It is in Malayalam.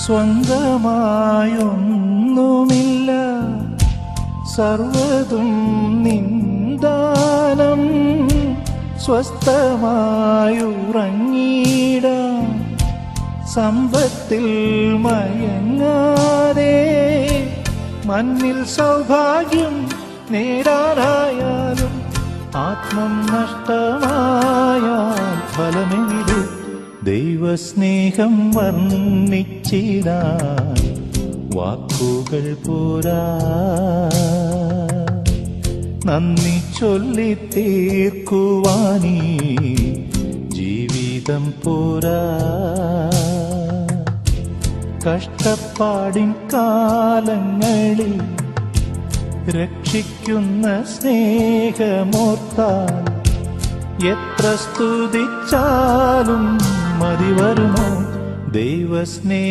സ്വന്തമായൊന്നുമില്ല, സർവ്വതും നിന്ദാനം. സ്വസ്ഥമായുറങ്ങിടാം, സമ്പത്തിൽ മയങ്ങാതെ. മണ്ണിൽ സൗഭാഗ്യം നേടാനായാലും ആത്മം നഷ്ടമായാൽ ഫലമെവിടെ? ദൈവസ്നേഹം വർണ്ണിച്ചിടാൻ വാക്കുകൾ പോരാ, നന്ദി ചൊല്ലി തീർക്കുവാനീ ജീവിതം പോരാ. കഷ്ടപ്പാടിൻ കാലങ്ങളിൽ രക്ഷിക്കുന്ന സ്നേഹമോർത്താൽ എത്ര സ്തുതിച്ചാലും മതി വരുമോ? ദൈവസ്നേഹം